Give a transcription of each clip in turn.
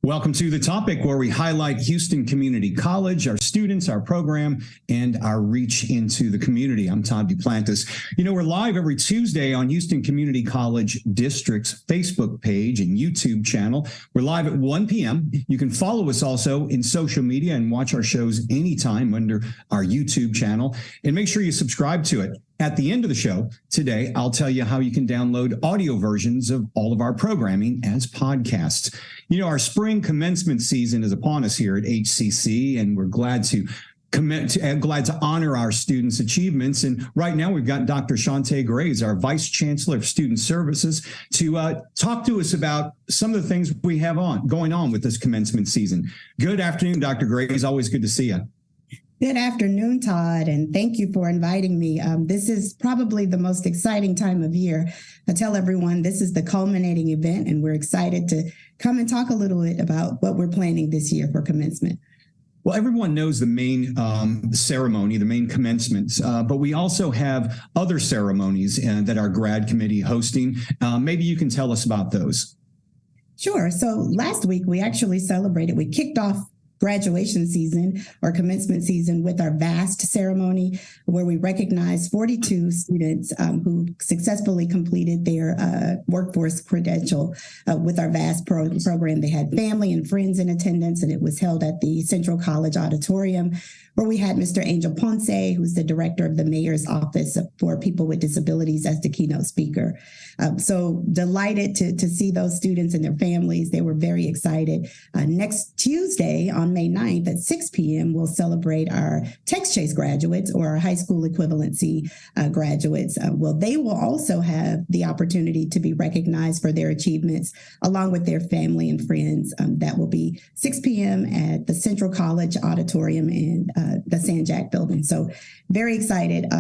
Welcome to The Topic, where we highlight Houston Community College, our students, our program, and our reach into the community. I'm Todd Duplantis. We're live every Tuesday on Houston Community College District's Facebook page and YouTube channel. We're live at 1 p.m. You can follow us also in social media and watch our shows anytime under our YouTube channel. And make sure you subscribe to it. At the end of the show today, I'll tell you how you can download audio versions of all of our programming as podcasts. Our spring commencement season is upon us here at HCC, and we're glad to honor our students' achievements. And right now, we've got Dr. Shantay Graves, our Vice Chancellor of Student Services, to talk to us about some of the things we have going on with this commencement season. Good afternoon, Dr. Graves. Always good to see you. Good afternoon, Todd, and thank you for inviting me. This is probably the most exciting time of year. I tell everyone this is the culminating event, and we're excited to come and talk a little bit about what we're planning this year for commencement. Well, everyone knows the main ceremony, the main commencements, but we also have other ceremonies that our grad committee hosting. Maybe you can tell us about those. Sure. So last week, we kicked off graduation season or commencement season with our VAST ceremony, where we recognize 42 students who successfully completed their workforce credential with our VAST program. They had family and friends in attendance, and it was held at the Central College Auditorium, where we had Mr. Angel Ponce, who's the director of the Mayor's Office for People with Disabilities, as the keynote speaker. So delighted to see those students and their families. They were very excited. Next Tuesday, on May 9th at 6 p.m., we'll celebrate our Text Chase graduates, or our high school equivalency graduates. They will also have the opportunity to be recognized for their achievements along with their family and friends. That will be 6 p.m. at the Central College Auditorium in the San Jack building. So very excited.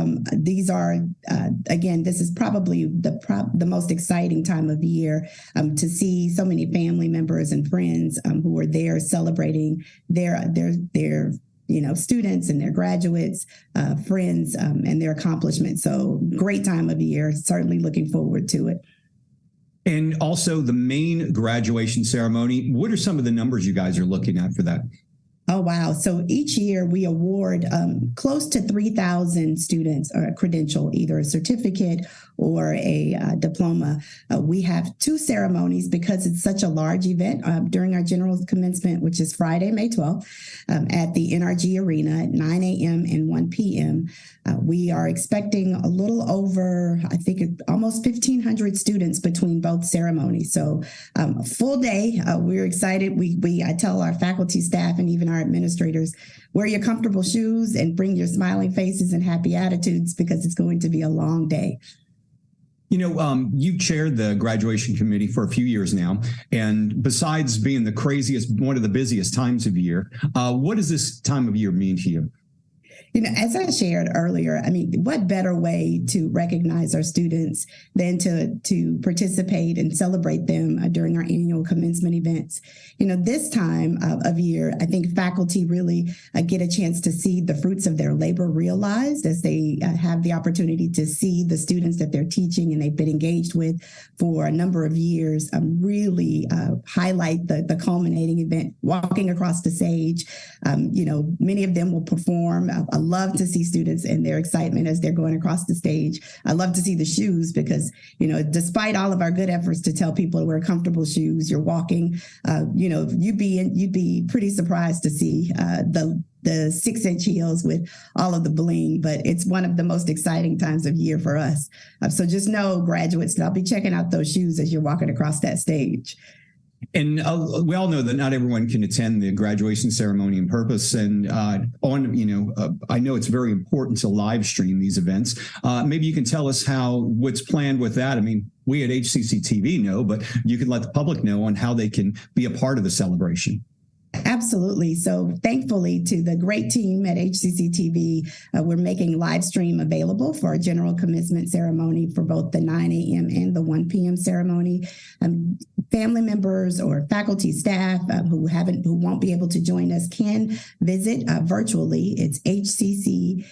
This is probably the most exciting time of year to see so many family members and friends who are there celebrating their students and their graduates, friends, and their accomplishments. So great time of year. Certainly looking forward to it. And also the main graduation ceremony. What are some of the numbers you guys are looking at for that? Oh, wow. So each year we award close to 3,000 students a credential, either a certificate or a diploma. We have two ceremonies because it's such a large event during our general commencement, which is Friday, May 12th, at the NRG Arena at 9 a.m. and 1 p.m. We are expecting a little over, I think, almost 1,500 students between both ceremonies. So a full day. We're excited. I tell our faculty, staff, and even our administrators, wear your comfortable shoes and bring your smiling faces and happy attitudes, because it's going to be a long day. You've chaired the graduation committee for a few years now, and besides being one of the busiest times of year, what does this time of year mean to you? As I shared earlier, what better way to recognize our students than to participate and celebrate them during our annual commencement events? This time of year, I think faculty really get a chance to see the fruits of their labor realized as they have the opportunity to see the students that they're teaching and they've been engaged with for a number of years really highlight the culminating event, walking across the stage. Many of them will perform. I love to see students and their excitement as they're going across the stage. I love to see the shoes because, despite all of our good efforts to tell people to wear comfortable shoes, you're walking, you'd be pretty surprised to see the 6-inch heels with all of the bling, but it's one of the most exciting times of year for us. So just know, graduates, that I'll be checking out those shoes as you're walking across that stage. And we all know that not everyone can attend the graduation ceremony in purpose. And I know it's very important to live stream these events. Maybe you can tell us what's planned with that. We at HCC TV know, but you can let the public know on how they can be a part of the celebration. Absolutely. So thankfully to the great team at HCC TV, we're making live stream available for our general commencement ceremony for both the 9 a.m. and the 1 p.m. ceremony. Family members or faculty, staff who won't be able to join us can visit virtually. It's hccs.edu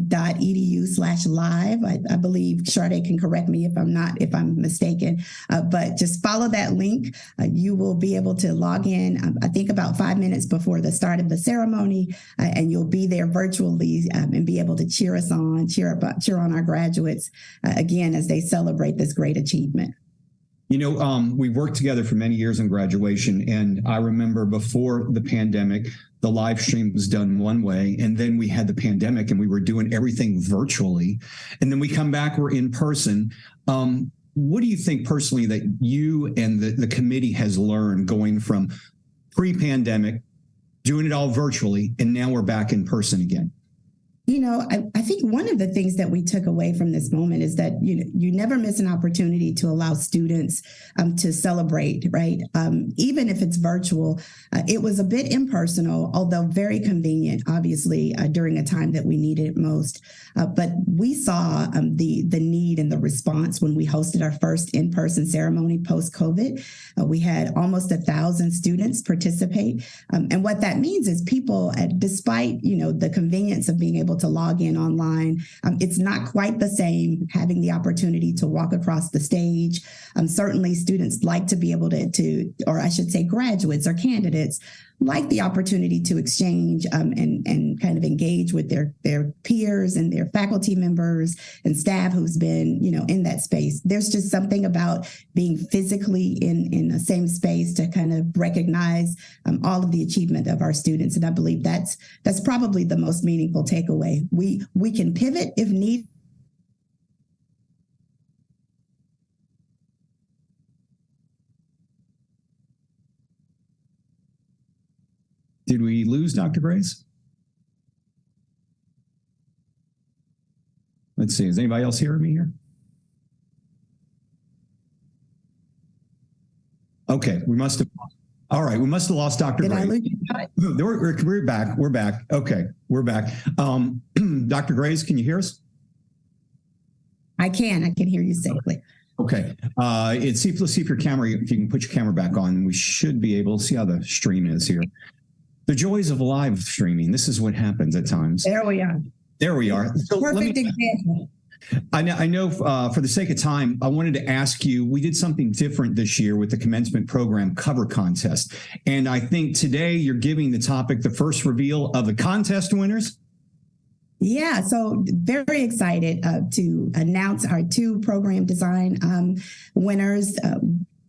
hccs.edu/live. I believe Shar-day can correct me if I'm mistaken, but just follow that link. You will be able to log in, I think about 5 minutes before the start of the ceremony, and you'll be there virtually and be able to cheer us on, cheer on our graduates again as they celebrate this great achievement. We worked together for many years on graduation, and I remember before the pandemic, the live stream was done one way, and then we had the pandemic and we were doing everything virtually. And then we come back, we're in person. What do you think personally that you and the committee has learned going from pre-pandemic, doing it all virtually, and now we're back in person again? I think one of the things that we took away from this moment is that you never miss an opportunity to allow students to celebrate, right? Even if it's virtual, it was a bit impersonal, although very convenient, obviously, during a time that we needed it most. But we saw the need and the response when we hosted our first in-person ceremony post-COVID. We had almost 1,000 students participate. And what that means is people, despite, the convenience of being able to log in online, it's not quite the same having the opportunity to walk across the stage. Certainly students like to be able to, or I should say graduates or candidates, like the opportunity to exchange and kind of engage with their peers and their faculty members and staff who's been, in that space. There's just something about being physically in the same space to kind of recognize all of the achievement of our students. And I believe that's probably the most meaningful takeaway. We can pivot if needed. Did we lose Dr. Grace? Let's see. Is anybody else hearing me here? Okay, we must have. All right, we must have lost Dr. Did Grace. I lose you? We're back. We're back. Okay, we're back. Dr. Grace, can you hear us? I can hear you safely. Okay. Let's see if your camera, if you can put your camera back on, we should be able to see how the stream is here. The joys of live streaming. This is what happens at times. There we are. There we are. So Perfect example. I know for the sake of time, I wanted to ask you, we did something different this year with the commencement program cover contest. And I think today you're giving the topic the first reveal of the contest winners. Yeah, so very excited to announce our 2 program design winners.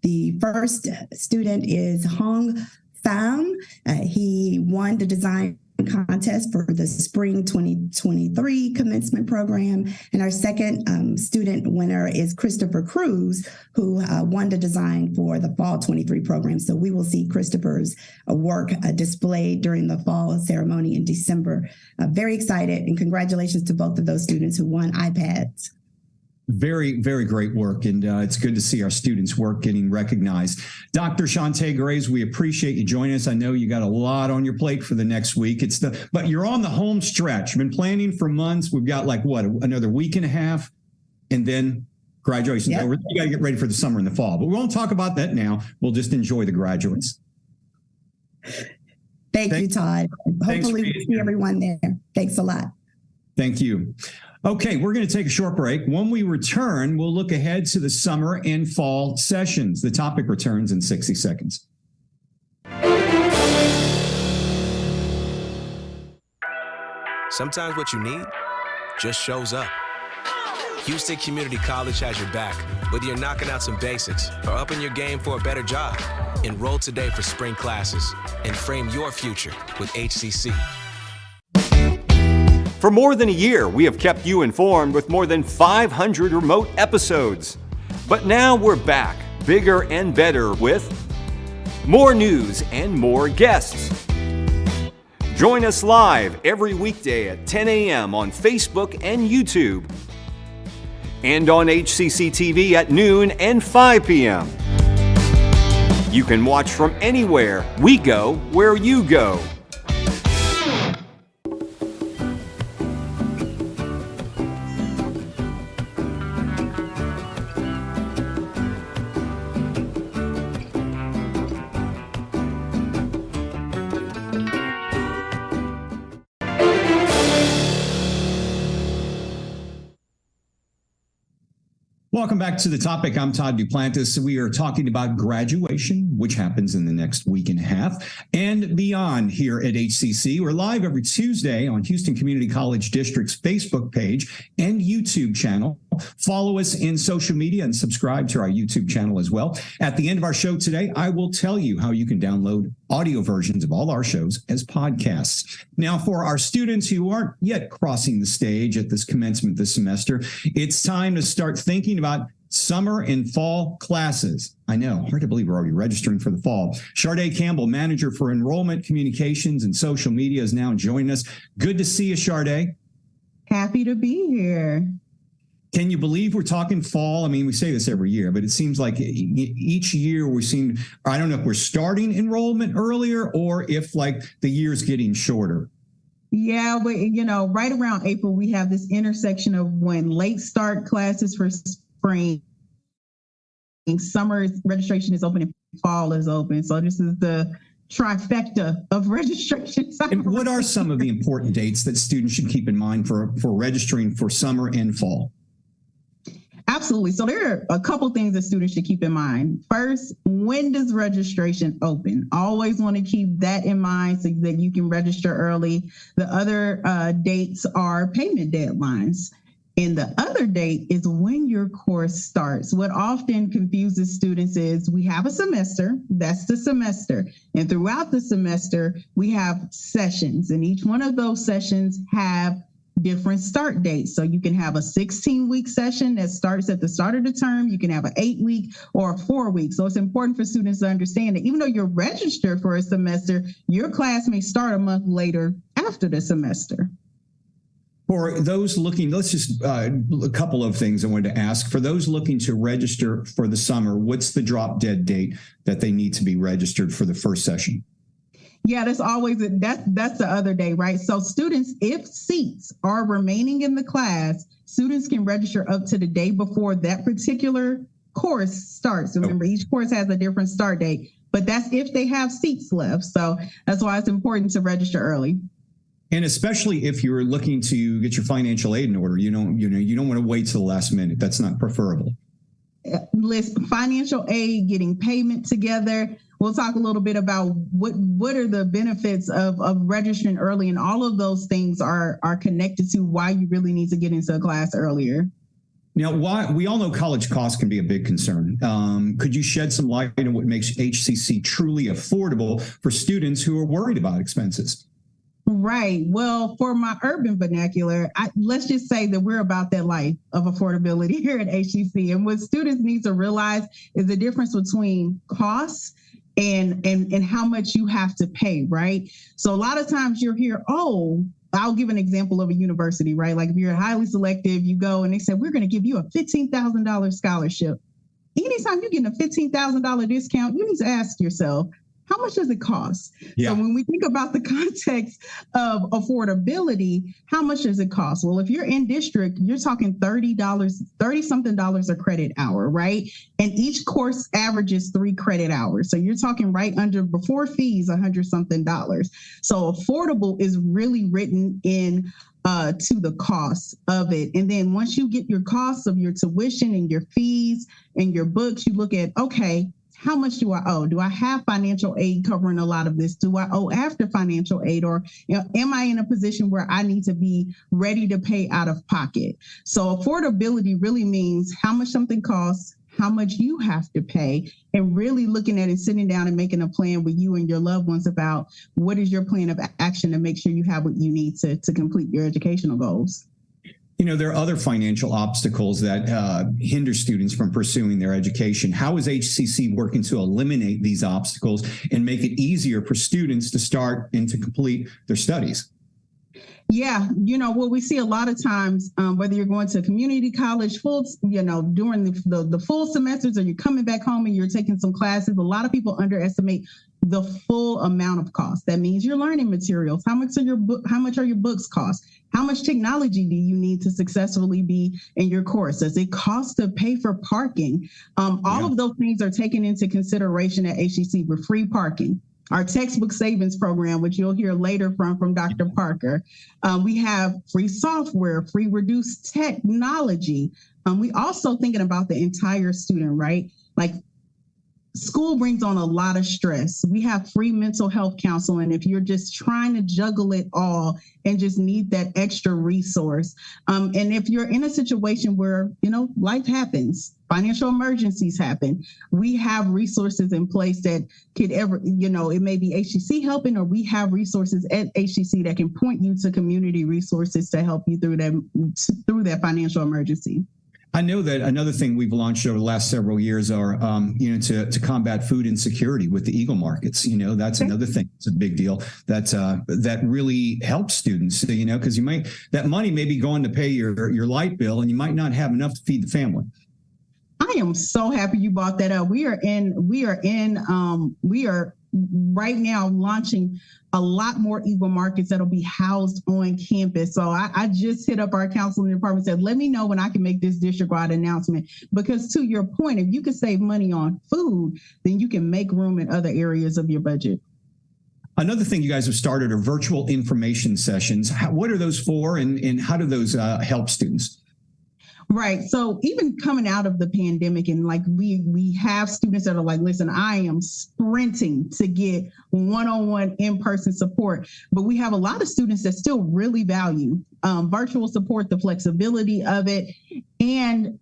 The first student is Hong Pham. He won the design contest for the Spring 2023 Commencement program. And our second student winner is Christopher Cruz, who won the design for the Fall 23 program. So we will see Christopher's work displayed during the fall ceremony in December. Very excited, and congratulations to both of those students who won iPads. Very, very great work. And it's good to see our students' work getting recognized. Dr. Shantay Graves, we appreciate you joining us. I know you got a lot on your plate for the next week. But you're on the home stretch. You've been planning for months. We've got another week and a half, and then graduation. Yep. You got to get ready for the summer and the fall. But we won't talk about that now. We'll just enjoy the graduates. Thank you, Todd. Hopefully we'll see everyone there. Thanks a lot. Thank you. Okay, we're going to take a short break. When we return, we'll look ahead to the summer and fall sessions. The topic returns in 60 seconds. Sometimes what you need just shows up. Houston Community College has your back, whether you're knocking out some basics or upping your game for a better job. Enroll today for spring classes and frame your future with HCC. For more than a year, we have kept you informed with more than 500 remote episodes. But now we're back, bigger and better with more news and more guests. Join us live every weekday at 10 a.m. on Facebook and YouTube, and on HCC TV at noon and 5 p.m. You can watch from anywhere. We go where you go. Welcome back to the topic. I'm Todd Duplantis. We are talking about graduation, which happens in the next week and a half, and beyond here at HCC. We're live every Tuesday on Houston Community College District's Facebook page and YouTube channel. Follow us in social media and subscribe to our YouTube channel as well. At the end of our show today, I will tell you how you can download audio versions of all our shows as podcasts. Now, for our students who aren't yet crossing the stage at this commencement this semester, it's time to start thinking about summer and fall classes. I know, hard to believe we're already registering for the fall. Shar-day Campbell, Manager for Enrollment, Communications, and Social Media, is now joining us. Good to see you, Shar-day. Happy to be here. Can you believe we're talking fall? I mean, we say this every year, but it seems like each year we're seeing, I don't know if we're starting enrollment earlier or if like the year's getting shorter. Yeah, but right around April, we have this intersection of when late start classes for spring, summer registration is open and fall is open. So this is the trifecta of registration. And what are some of the important dates that students should keep in mind for registering for summer and fall? Absolutely. So there are a couple things that students should keep in mind. First, when does registration open? Always want to keep that in mind so that you can register early. The other dates are payment deadlines. And the other date is when your course starts. What often confuses students is we have a semester, that's the semester. And throughout the semester, we have sessions, and each one of those sessions have different start dates. So you can have a 16-week session that starts at the start of the term. You can have an 8-week or a 4-week. So it's important for students to understand that even though you're registered for a semester, your class may start a month later after the semester. For those looking, let's just a couple of things I wanted to ask. For those looking to register for the summer, what's the drop dead date that they need to be registered for the first session? Yeah, that's always that's the other day, right? So students, if seats are remaining in the class, students can register up to the day before that particular course starts. Remember, each course has a different start date, but that's if they have seats left. So that's why it's important to register early. And especially if you're looking to get your financial aid in order, you don't want to wait till the last minute. That's not preferable. List financial aid, getting payment together. We'll talk a little bit about what are the benefits of registering early, and all of those things are connected to why you really need to get into a class earlier. Now, why we all know college costs can be a big concern. Could you shed some light on what makes HCC truly affordable for students who are worried about expenses? Right. Well, for my urban vernacular, let's just say that we're about that life of affordability here at HCC. And what students need to realize is the difference between costs and how much you have to pay, right? So a lot of times you'll hear, I'll give an example of a university, right? Like if you're highly selective, you go and they say, we're going to give you a $15,000 scholarship. Anytime you're getting a $15,000 discount, you need to ask yourself, how much does it cost? Yeah. So when we think about the context of affordability, how much does it cost? Well, if you're in district, you're talking $30-something a credit hour, right? And each course averages 3 credit hours. So you're talking right under, before fees, $100-something. So affordable is really written in to the cost of it. And then once you get your costs of your tuition and your fees and your books, you look at, okay, how much do I owe? Do I have financial aid covering a lot of this? Do I owe after financial aid? Or am I in a position where I need to be ready to pay out of pocket? So affordability really means how much something costs, how much you have to pay, and really looking at it, sitting down and making a plan with you and your loved ones about what is your plan of action to make sure you have what you need to complete your educational goals. There are other financial obstacles that hinder students from pursuing their education. How is HCC working to eliminate these obstacles and make it easier for students to start and to complete their studies? Yeah, what we see a lot of times, whether you're going to community college during the full semesters, or you're coming back home and you're taking some classes, a lot of people underestimate the full amount of cost. That means your learning materials. How much are your books cost? How much technology do you need to successfully be in your course? Does it cost to pay for parking? All of those things are taken into consideration at HCC with free parking. Our textbook savings program, which you'll hear later from Dr. Parker. We have free software, free reduced technology. We also thinking about the entire student, right? Like, school brings on a lot of stress. We have free mental health counseling if you're just trying to juggle it all and just need that extra resource. And if you're in a situation where, life happens, financial emergencies happen, we have resources in place that could it may be HCC helping, or we have resources at HCC that can point you to community resources to help you through that financial emergency. I know that another thing we've launched over the last several years are, to combat food insecurity with the Eagle markets. That's another thing. It's a big deal that really helps students, because that money may be going to pay your light bill, and you might not have enough to feed the family. I am so happy you brought that up. We are right now launching a lot more Eagle markets that'll be housed on campus. So I just hit up our counseling department and said, let me know when I can make this district-wide announcement. Because to your point, if you can save money on food, then you can make room in other areas of your budget. Another thing you guys have started are virtual information sessions. What are those for, and how do those help students? Right. So even coming out of the pandemic, and like we have students that are like, listen, I am sprinting to get one-on-one in-person support. But we have a lot of students that still really value virtual support, the flexibility of it, and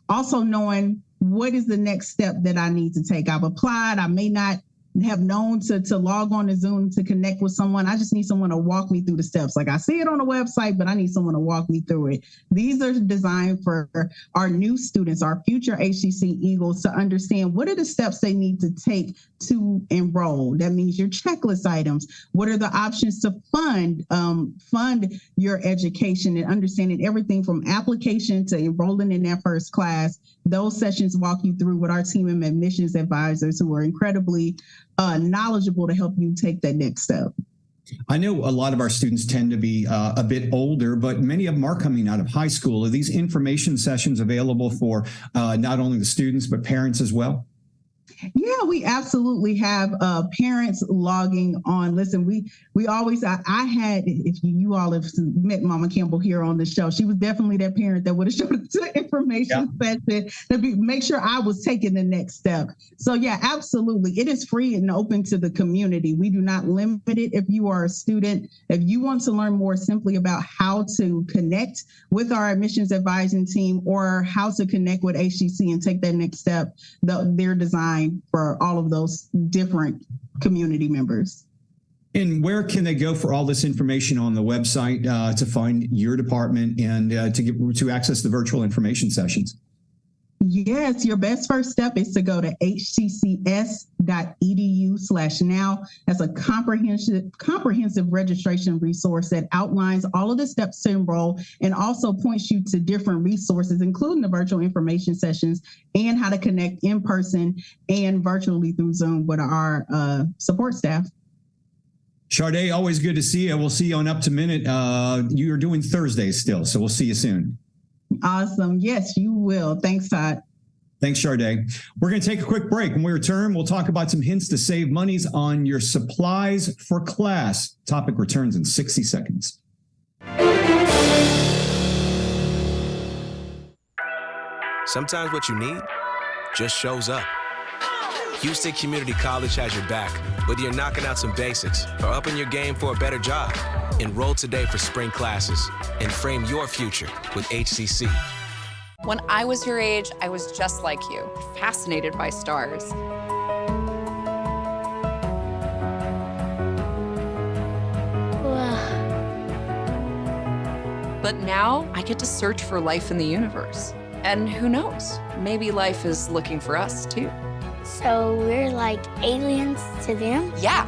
also knowing what is the next step that I need to take. I've applied. I may not have known to log on to Zoom to connect with someone. I just need someone to walk me through the steps. Like, I see it on the website, but I need someone to walk me through it. These are designed for our new students, our future HCC Eagles, to understand what are the steps they need to take to enroll. That means your checklist items. What are the options to fund your education, and understanding everything from application to enrolling in that first class. Those sessions walk you through with our team of admissions advisors who are incredibly knowledgeable to help you take that next step. I know a lot of our students tend to be a bit older, but many of them are coming out of high school. Are these information sessions available for not only the students, but parents as well? Yeah, we absolutely have parents logging on. Listen, we always, I had, if you all have met Mama Campbell here on the show, she was definitely that parent that would have showed up to the information session to make sure I was taking the next step. So yeah, absolutely. It is free and open to the community. We do not limit it. If you are a student, if you want to learn more simply about how to connect with our admissions advising team, or how to connect with HCC and take that next step, they're designed for all of those different community members. And where can they go for all this information on the website to find your department and to access the virtual information sessions? Yes, your best first step is to go to hccs.edu/now. That's a comprehensive registration resource that outlines all of the steps to enroll, and also points you to different resources, including the virtual information sessions and how to connect in person and virtually through Zoom with our support staff. Shar-day, always good to see you. We'll see you on Up to Minute. You are doing Thursdays still, so we'll see you soon. Awesome. Yes, you will. Thanks, Todd. Thanks, Shar-day. We're going to take a quick break. When we return, we'll talk about some hints to save monies on your supplies for class. Topic returns in 60 seconds. Sometimes what you need just shows up. Houston Community College has your back, whether you're knocking out some basics or upping your game for a better job. Enroll today for spring classes and frame your future with HCC. When I was your age, I was just like you, fascinated by stars. But now I get to search for life in the universe. And who knows, maybe life is looking for us too. So we're like aliens to them? Yeah.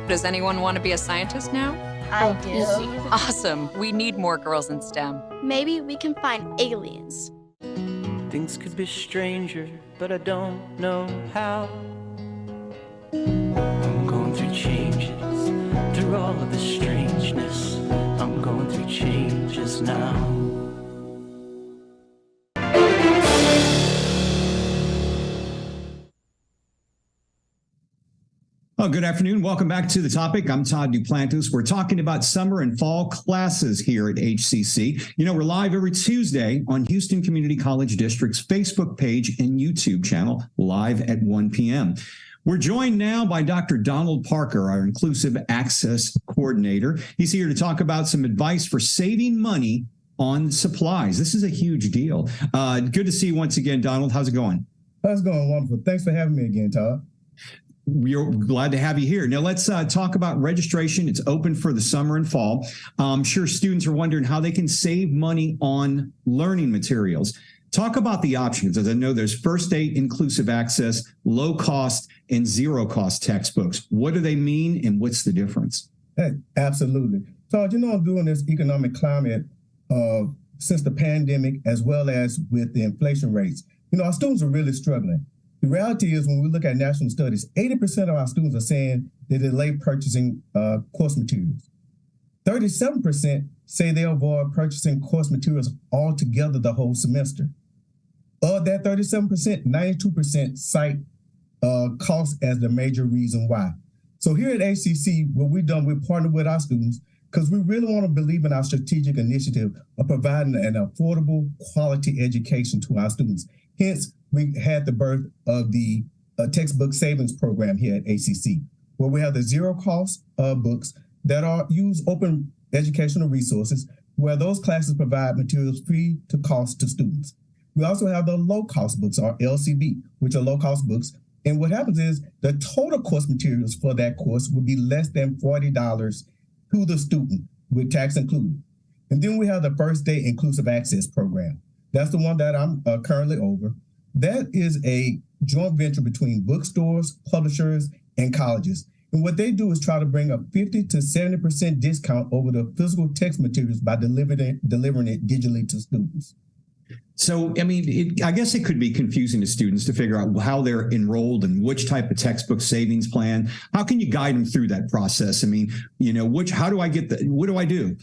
Does anyone want to be a scientist now? I do. Awesome. We need more girls in STEM. Maybe we can find aliens. Things could be stranger, but I don't know how. I'm going through changes, through all of the strangeness. I'm going through changes now. Well, good afternoon. Welcome back to The Topic. I'm Todd Duplantis. We're talking about summer and fall classes here at HCC. You know, we're live every Tuesday on Houston Community College District's Facebook page and YouTube channel, live at 1 p.m. We're joined now by Dr. Donald Parker, our Inclusive Access Coordinator. He's here to talk about some advice for saving money on supplies. This is a huge deal. Good to see you once again, Donald. How's it going? It's going wonderful. Thanks for having me again, Todd. We're glad to have you here. Now, let's talk about registration. It's open for the summer and fall. I'm sure students are wondering how they can save money on learning materials. Talk about the options, as I know there's first day inclusive access, low cost, and zero cost textbooks. What do they mean, and what's the difference? Hey, absolutely. Todd, I'm doing this economic climate since the pandemic, as well as with the inflation rates. Our students are really struggling. The reality is, when we look at national studies, 80% of our students are saying they delay purchasing course materials. 37% say they avoid purchasing course materials altogether the whole semester. Of that 37%, 92% cite cost as the major reason why. So here at HCC, what we've done, we've partnered with our students because we really want to believe in our strategic initiative of providing an affordable, quality education to our students. Hence, we had the birth of the textbook savings program here at HCC, where we have the zero cost books that use open educational resources, where those classes provide materials free to cost to students. We also have the low cost books, or LCB, which are low cost books. And what happens is the total course materials for that course would be less than $40 to the student, with tax included. And then we have the first day inclusive access program. That's the one that I'm currently over. That is a joint venture between bookstores, publishers, and colleges. And what they do is try to bring a 50 to 70% discount over the physical text materials by delivering it digitally to students. So, I guess it could be confusing to students to figure out how they're enrolled and which type of textbook savings plan. How can you guide them through that process? How do I get what do I do?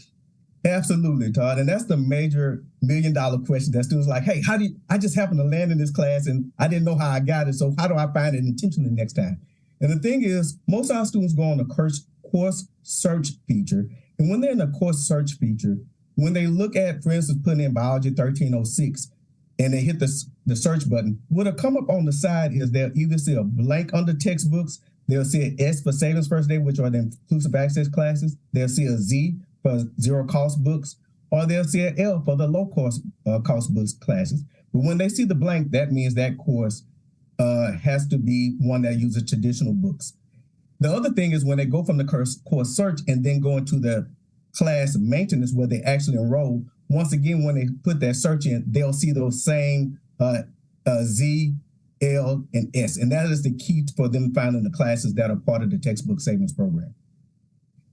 Absolutely, Todd. And that's the major $1 million question that students are like, hey, I just happened to land in this class and I didn't know how I got it. So how do I find it intentionally next time? And the thing is, most of our students go on the course search feature. And when they're in the course search feature, when they look at, for instance, putting in biology 1306 and they hit the search button, what'll come up on the side is they'll either see a blank under textbooks, they'll see an S for savings first day, which are the inclusive access classes, they'll see a Z for zero cost books, or they'll see an L for the low cost books classes. But when they see the blank, that means that course has to be one that uses traditional books. The other thing is when they go from the course search and then go into the class maintenance where they actually enroll, once again, when they put that search in, they'll see those same Z, L, and S. And that is the key for them finding the classes that are part of the textbook savings program.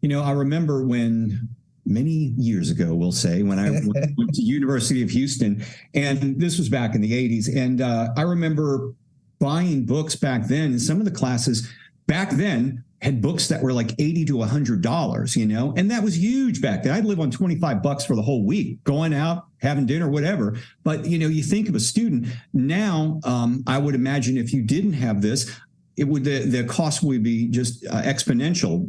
I remember when many years ago, we'll say, when I went to University of Houston, and this was back in the 80s. And I remember buying books back then, and some of the classes back then had books that were like $80 to $100, and that was huge back then. I'd live on $25 for the whole week, going out, having dinner, whatever. But, you think of a student now, I would imagine if you didn't have this, the cost would be just exponential.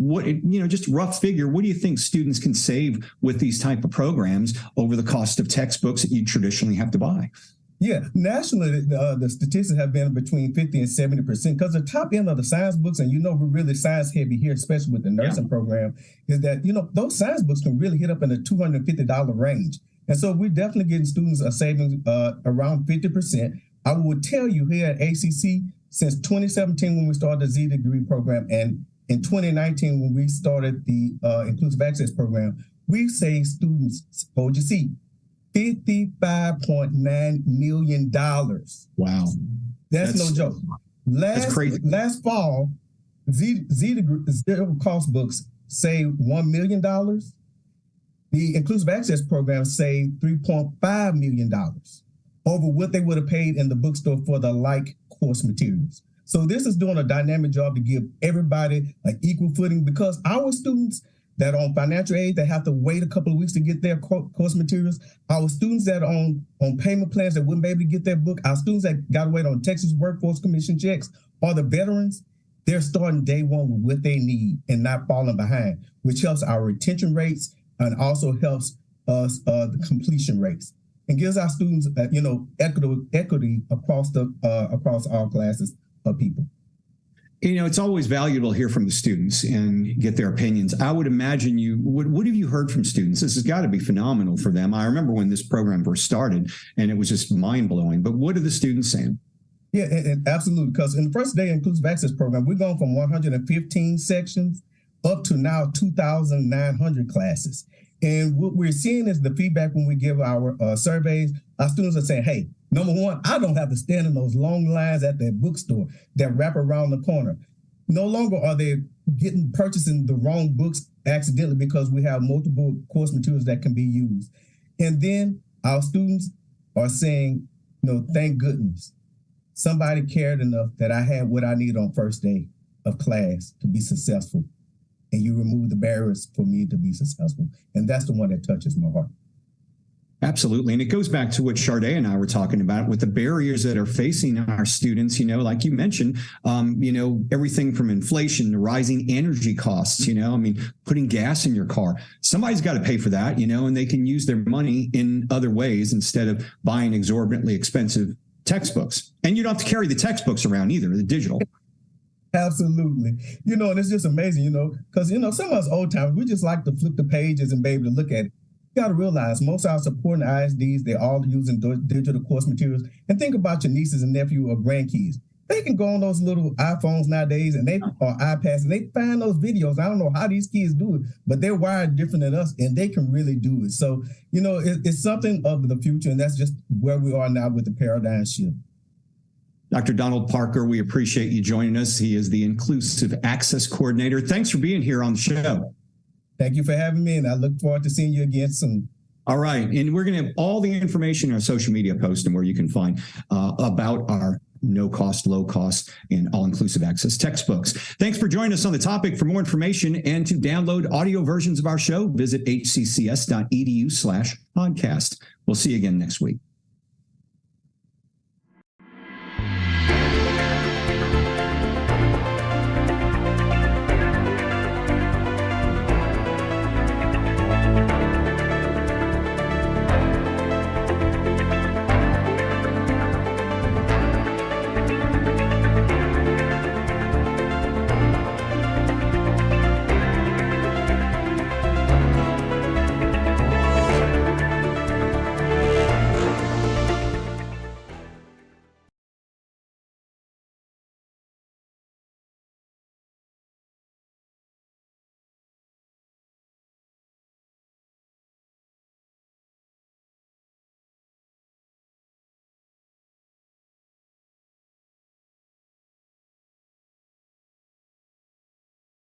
Just rough figure, what do you think students can save with these type of programs over the cost of textbooks that you traditionally have to buy? Yeah, nationally, the statistics have been between 50 and 70%, because the top end of the science books, and we're really science heavy here, especially with the nursing program, is that, those science books can really hit up in the $250 range. And so we're definitely getting students a savings around 50%. I would tell you here at ACC, since 2017, when we started the Z degree program, and in 2019, when we started the Inclusive Access program, we've saved students, hold your seat, $55.9 million. Wow. That's no joke. That's crazy. Last fall, Z degree zero cost books saved $1 million. The Inclusive Access program saved $3.5 million over what they would have paid in the bookstore for the like course materials. So this is doing a dynamic job to give everybody an equal footing, because our students that are on financial aid, they have to wait a couple of weeks to get their course materials. Our students that are on payment plans that wouldn't be able to get their book, our students that got to wait on Texas Workforce Commission checks, or the veterans, they're starting day one with what they need and not falling behind, which helps our retention rates and also helps us the completion rates and gives our students, equity across all classes of people. It's always valuable to hear from the students and get their opinions. I would imagine what have you heard from students? This has got to be phenomenal for them. I remember when this program first started and it was just mind blowing, but what are the students saying? Yeah, and absolutely. Because in the first day inclusive access program, we're going from 115 sections up to now 2,900 classes. And what we're seeing is the feedback when we give our surveys, our students are saying, hey, number one, I don't have to stand in those long lines at that bookstore that wrap around the corner. No longer are they purchasing the wrong books accidentally because we have multiple course materials that can be used. And then our students are saying, thank goodness. Somebody cared enough that I had what I need on first day of class to be successful. And you remove the barriers for me to be successful. And that's the one that touches my heart. Absolutely. And it goes back to what Shar-day and I were talking about with the barriers that are facing our students, like you mentioned, everything from inflation to rising energy costs, putting gas in your car. Somebody's got to pay for that, and they can use their money in other ways instead of buying exorbitantly expensive textbooks. And you don't have to carry the textbooks around either, the digital. Absolutely. And it's just amazing, because, some of us old timers, we just like to flip the pages and be able to look at it. You got to realize most of our supporting ISDs, they're all using digital course materials. And think about your nieces and nephews or grandkids. They can go on those little iPhones nowadays or iPads and they find those videos. I don't know how these kids do it, but they're wired different than us and they can really do it. So, it's something of the future, and that's just where we are now with the paradigm shift. Dr. Donald Parker, we appreciate you joining us. He is the Inclusive Access Coordinator. Thanks for being here on the show. Thank you for having me, and I look forward to seeing you again soon. All right. And we're going to have all the information in our social media post and where you can find about our no cost, low cost, and all inclusive access textbooks. Thanks for joining us on the topic. For more information and to download audio versions of our show, visit hccs.edu/podcast. We'll see you again next week.